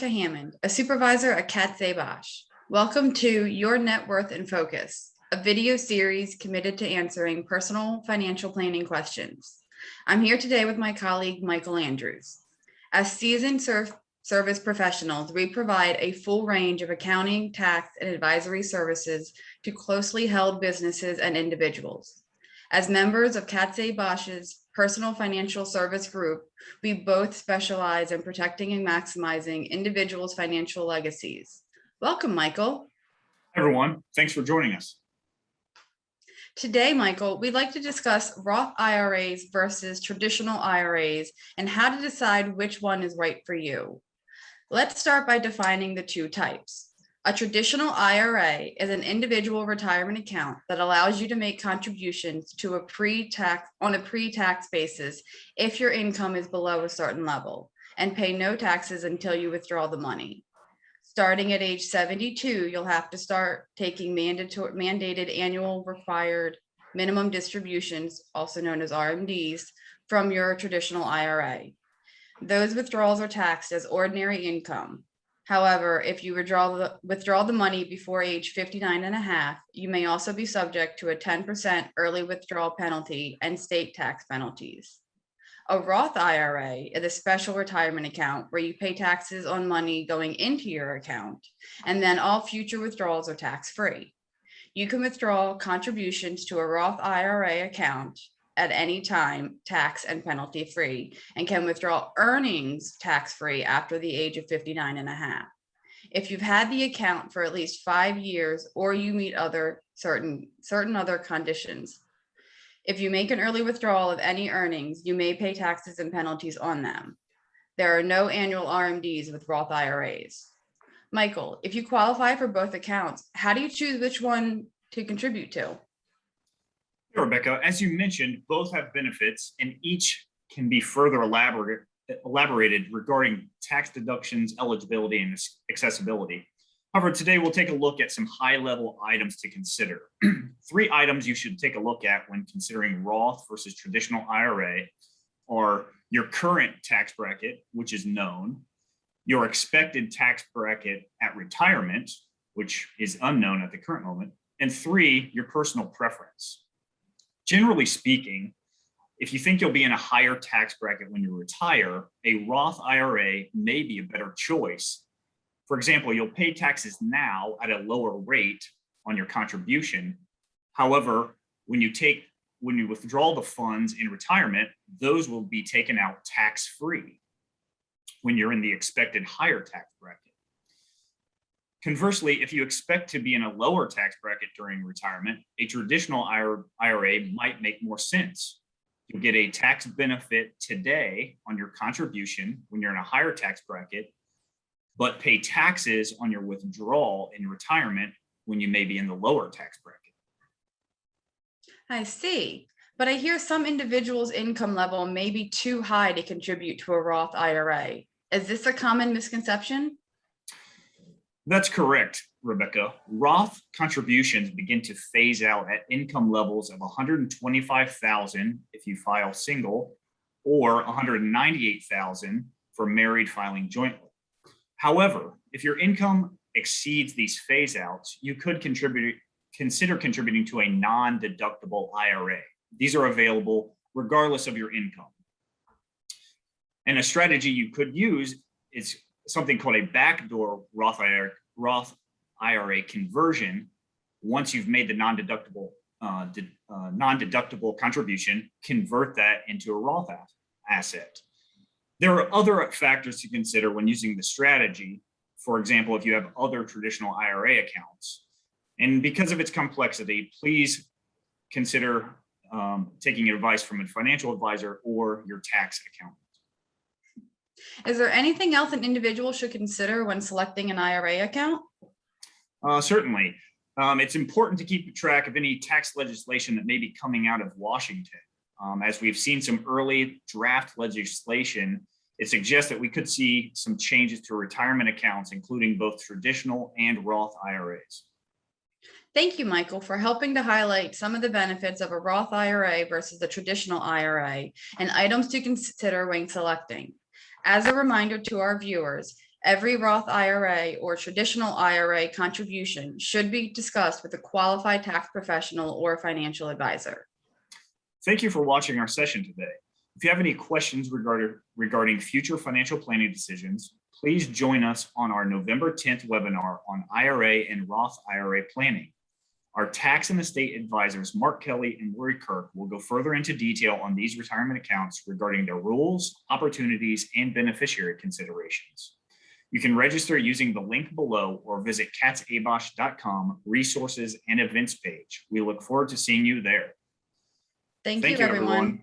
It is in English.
Rebecca Hammond, a supervisor at Cathay Bosch. Welcome to Your Net Worth in Focus, a video series committed to answering personal financial planning questions. I'm here today with my colleague, Michael Andrews. As seasoned service professionals, we provide a full range of accounting, tax, and advisory services to closely held businesses and individuals. As members of Cathay Bosch's Personal Financial Service Group, we both specialize in protecting and maximizing individuals' financial legacies. Welcome, Michael. Hi, everyone. Thanks for joining us. Today, Michael, we'd like to discuss Roth IRAs versus traditional IRAs and how to decide which one is right for you. Let's start by defining the two types. A traditional IRA is an individual retirement account that allows you to make contributions to on a pre-tax basis if your income is below a certain level and pay no taxes until you withdraw the money. Starting at age 72, you'll have to start taking mandated annual required minimum distributions, also known as RMDs, from your traditional IRA. Those withdrawals are taxed as ordinary income. However, if you withdraw the money before age 59 and a half, you may also be subject to a 10% early withdrawal penalty and state tax penalties. A Roth IRA is a special retirement account where you pay taxes on money going into your account, and then all future withdrawals are tax-free. You can withdraw contributions to a Roth IRA account at any time, tax and penalty free, and can withdraw earnings tax-free after the age of 59 and a half. If you've had the account for at least 5 years or you meet other certain other conditions. If you make an early withdrawal of any earnings, you may pay taxes and penalties on them. There are no annual RMDs with Roth IRAs. Michael, if you qualify for both accounts, how do you choose which one to contribute to? Sure, Rebecca. As you mentioned, both have benefits and each can be further elaborated regarding tax deductions, eligibility, and accessibility. However, today we'll take a look at some high-level items to consider. 3 items you should take a look at when considering Roth versus traditional IRA are your current tax bracket, which is known, your expected tax bracket at retirement, which is unknown at the current moment, and 3, your personal preference. Generally speaking, if you think you'll be in a higher tax bracket when you retire, a Roth IRA may be a better choice. For example, you'll pay taxes now at a lower rate on your contribution. However, when you withdraw the funds in retirement, those will be taken out tax-free when you're in the expected higher tax bracket. Conversely, if you expect to be in a lower tax bracket during retirement, a traditional IRA might make more sense. You'll get a tax benefit today on your contribution when you're in a higher tax bracket, but pay taxes on your withdrawal in retirement when you may be in the lower tax bracket. I see. But I hear some individuals' income level may be too high to contribute to a Roth IRA. Is this a common misconception? That's correct, Rebecca. Roth contributions begin to phase out at income levels of $125,000 if you file single, or $198,000 for married filing jointly. However, if your income exceeds these phase outs, you could consider contributing to a non-deductible IRA. These are available regardless of your income. And a strategy you could use is something called a backdoor Roth IRA conversion. Once you've made the non-deductible contribution, convert that into a Roth asset. There are other factors to consider when using the strategy. For example, if you have other traditional IRA accounts. And because of its complexity, please consider taking advice from a financial advisor or your tax accountant. Is there anything else an individual should consider when selecting an IRA account? Certainly. It's important to keep track of any tax legislation that may be coming out of Washington. As we've seen some early draft legislation, it suggests that we could see some changes to retirement accounts, including both traditional and Roth IRAs. Thank you, Michael, for helping to highlight some of the benefits of a Roth IRA versus a traditional IRA and items to consider when selecting. As a reminder to our viewers, Every Roth IRA or traditional IRA contribution should be discussed with a qualified tax professional or financial advisor. Thank you for watching our session today. If you have any questions regarding future financial planning decisions, please join us on our November 10th webinar on IRA and Roth IRA planning. Our tax and estate advisors, Mark Kelly and Lori Kirk, will go further into detail on these retirement accounts regarding their rules, opportunities, and beneficiary considerations. You can register using the link below or visit katzabosh.com resources and events page. We look forward to seeing you there. Thank you, everyone.